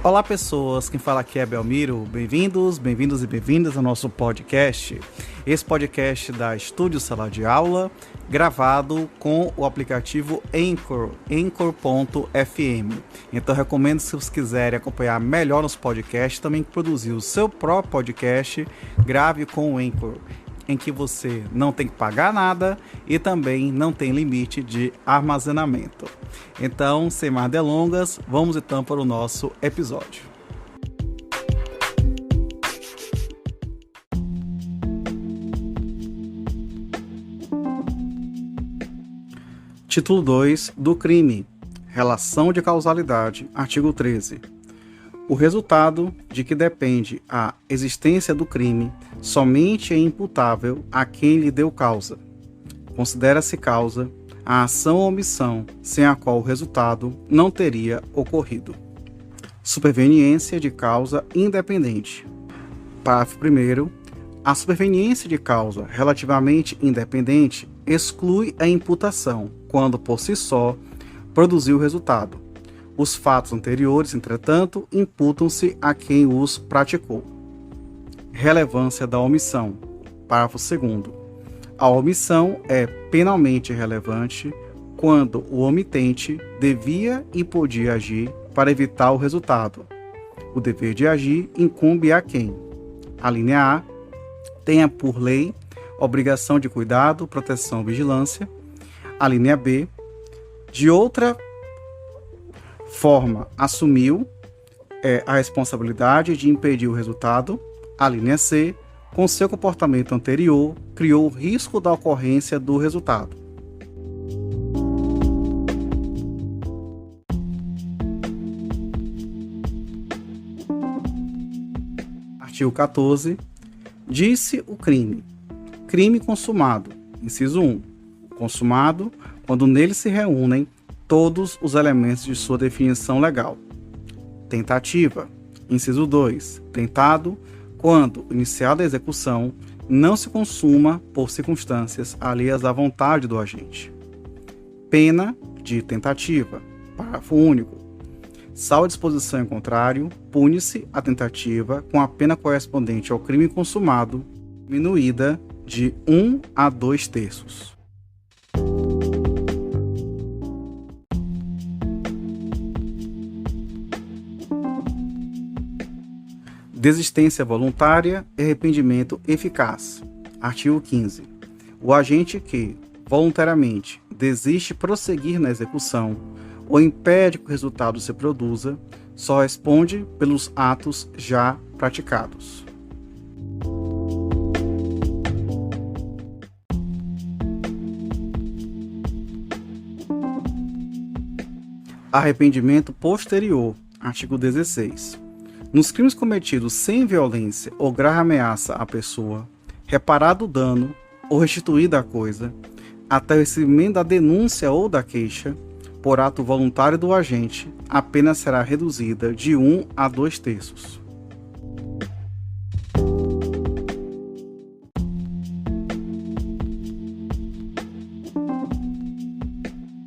Olá pessoas, quem fala aqui é Belmiro, bem-vindos e bem-vindas ao nosso podcast. Esse podcast da Estúdio Sala de Aula, gravado com o aplicativo Anchor, Anchor.fm. Então recomendo, se vocês quiserem acompanhar melhor nos podcasts, também produzir o seu próprio podcast, grave com o Anchor, em que você não tem que pagar nada e também não tem limite de armazenamento. Então, sem mais delongas, vamos então para o nosso episódio. Título 2 do crime, relação de causalidade, artigo 13. O resultado de que depende a existência do crime somente é imputável a quem lhe deu causa. Considera-se causa a ação ou omissão sem a qual o resultado não teria ocorrido. Superveniência de causa independente. Parágrafo 1º. A superveniência de causa relativamente independente exclui a imputação quando por si só produziu o resultado. Os fatos anteriores, entretanto, imputam-se a quem os praticou. Relevância da omissão. Parágrafo 2º. A omissão é penalmente relevante quando o omitente devia e podia agir para evitar o resultado. O dever de agir incumbe a quem? A linha A tenha por lei obrigação de cuidado, proteção, vigilância. A linha B, de outra forma, assumiu a responsabilidade de impedir o resultado. A linha C, com seu comportamento anterior, criou o risco da ocorrência do resultado. Artigo 14. Disse o crime. Crime consumado. Inciso 1. Consumado quando nele se reúnem todos os elementos de sua definição legal. Tentativa. Inciso 2. Tentado quando, iniciada a execução, não se consuma por circunstâncias alheias à vontade do agente. Pena de tentativa. Parágrafo único. Salvo disposição em contrário, pune-se a tentativa com a pena correspondente ao crime consumado, diminuída de 1 a 2/3. Desistência voluntária e arrependimento eficaz. Artigo 15. O agente que, voluntariamente, desiste de prosseguir na execução ou impede que o resultado se produza, só responde pelos atos já praticados. Arrependimento posterior. Artigo 16. Nos crimes cometidos sem violência ou grave ameaça à pessoa, reparado o dano ou restituída a coisa, até o recebimento da denúncia ou da queixa, por ato voluntário do agente, a pena será reduzida de 1 a 2/3.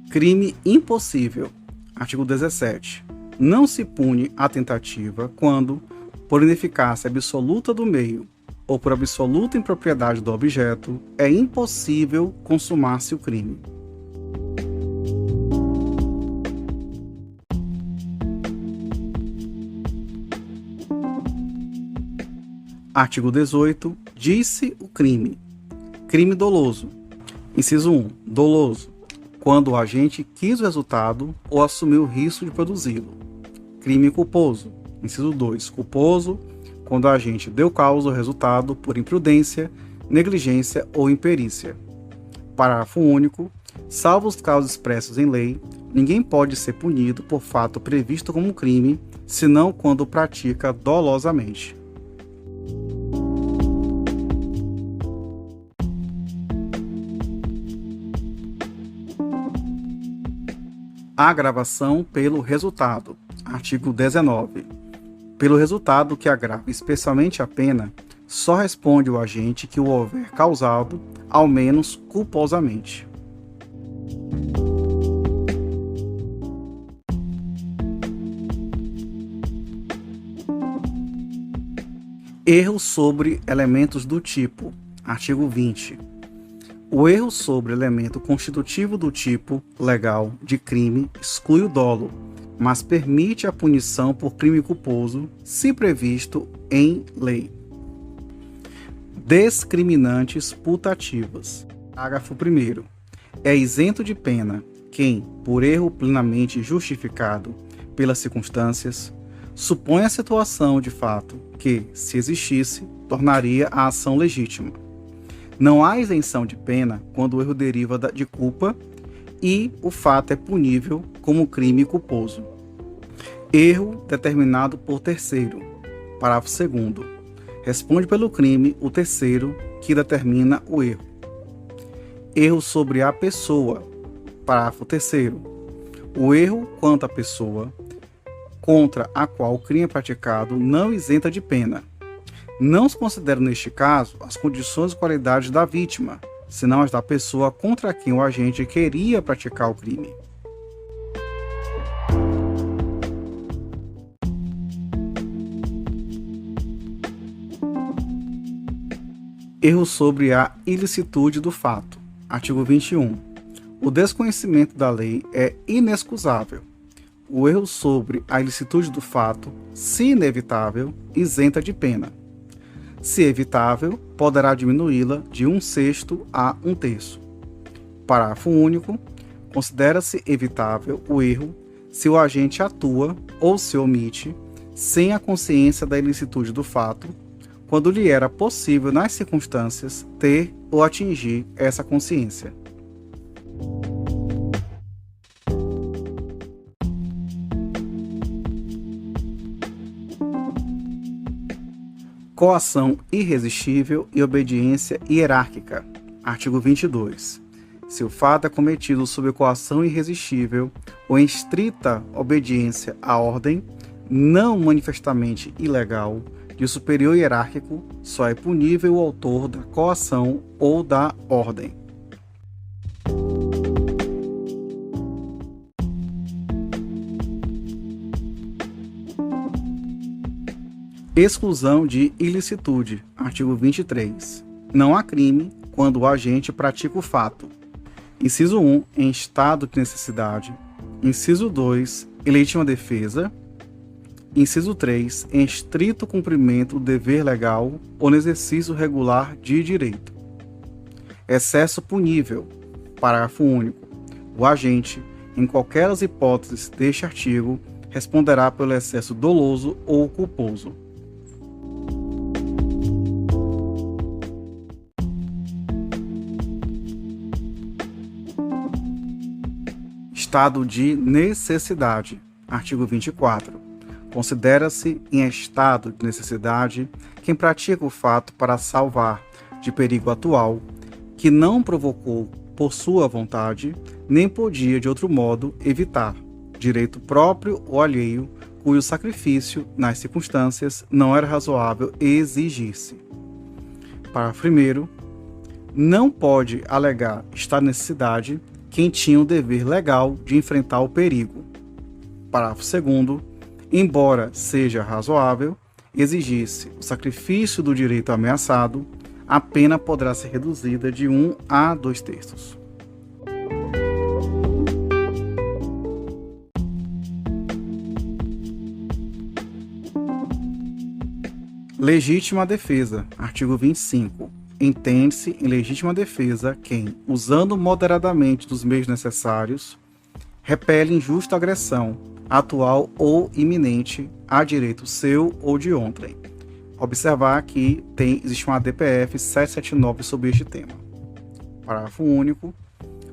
Crime impossível. Artigo 17. Não se pune a tentativa quando, por ineficácia absoluta do meio ou por absoluta impropriedade do objeto, é impossível consumar-se o crime. Artigo 18. Disse o crime. Crime doloso. Inciso 1. Doloso. Quando o agente quis o resultado ou assumiu o risco de produzi-lo. Crime culposo. Inciso 2. Culposo, quando o agente deu causa ao resultado por imprudência, negligência ou imperícia. Parágrafo único. Salvo os casos expressos em lei, ninguém pode ser punido por fato previsto como crime, senão quando o pratica dolosamente. Agravação pelo resultado. Artigo 19. Pelo resultado que agrava especialmente a pena, só responde o agente que o houver causado, ao menos culposamente. Erro sobre elementos do tipo. Artigo 20. O erro sobre elemento constitutivo do tipo legal de crime exclui o dolo, mas permite a punição por crime culposo, se previsto em lei. Discriminantes putativas. Parágrafo 1º. É isento de pena quem, por erro plenamente justificado pelas circunstâncias, supõe a situação de fato que, se existisse, tornaria a ação legítima. Não há isenção de pena quando o erro deriva de culpa e o fato é punível como crime culposo. Erro determinado por terceiro. Parágrafo 2º. Responde pelo crime o terceiro que determina o erro. Erro sobre a pessoa. Parágrafo 3º. O erro quanto à pessoa contra a qual o crime é praticado não isenta de pena. Não se consideram, neste caso, as condições e qualidades da vítima, senão as da pessoa contra quem o agente queria praticar o crime. Erro sobre a ilicitude do fato. Artigo 21. O desconhecimento da lei é inexcusável. O erro sobre a ilicitude do fato, se inevitável, isenta de pena. Se evitável, poderá diminuí-la de 1/6 a 1/3. Parágrafo único. Considera-se evitável o erro se o agente atua ou se omite, sem a consciência da ilicitude do fato, quando lhe era possível, nas circunstâncias, ter ou atingir essa consciência. Coação irresistível e obediência hierárquica. Artigo 22. Se o fato é cometido sob coação irresistível ou em estrita obediência à ordem, não manifestamente ilegal, de superior hierárquico, só é punível o autor da coação ou da ordem. Exclusão de ilicitude. Artigo 23. Não há crime quando o agente pratica o fato. Inciso 1, em estado de necessidade. Inciso 2, em legítima defesa. Inciso 3, em estrito cumprimento do dever legal ou no exercício regular de direito. Excesso punível. Parágrafo único. O agente, em qualquer das hipóteses deste artigo, responderá pelo excesso doloso ou culposo. Estado de necessidade. Artigo 24. Considera-se em estado de necessidade quem pratica o fato para salvar de perigo atual, que não provocou por sua vontade, nem podia de outro modo evitar, direito próprio ou alheio, cujo sacrifício, nas circunstâncias, não era razoável exigir-se. Parágrafo 1º. Não pode alegar estado de necessidade quem tinha o dever legal de enfrentar o perigo. Parágrafo 2º. Embora seja razoável exigir-se o sacrifício do direito ameaçado, a pena poderá ser reduzida de 1 a 2/3. Legítima defesa. Artigo 25. Entende-se em legítima defesa quem, usando moderadamente dos meios necessários, repele injusta agressão, atual ou iminente, a direito seu ou de outrem. Observar que existe uma DPF 779 sobre este tema. Parágrafo único.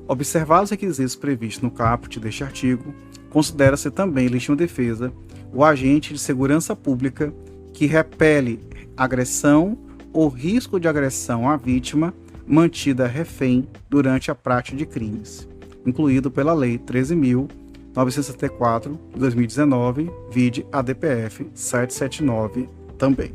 Observar os requisitos previstos no caput deste artigo, considera-se também legítima defesa o agente de segurança pública que repele agressão ou risco de agressão à vítima mantida refém durante a prática de crimes, incluído pela Lei 13.964 de 2019, vide a DPF 779 também.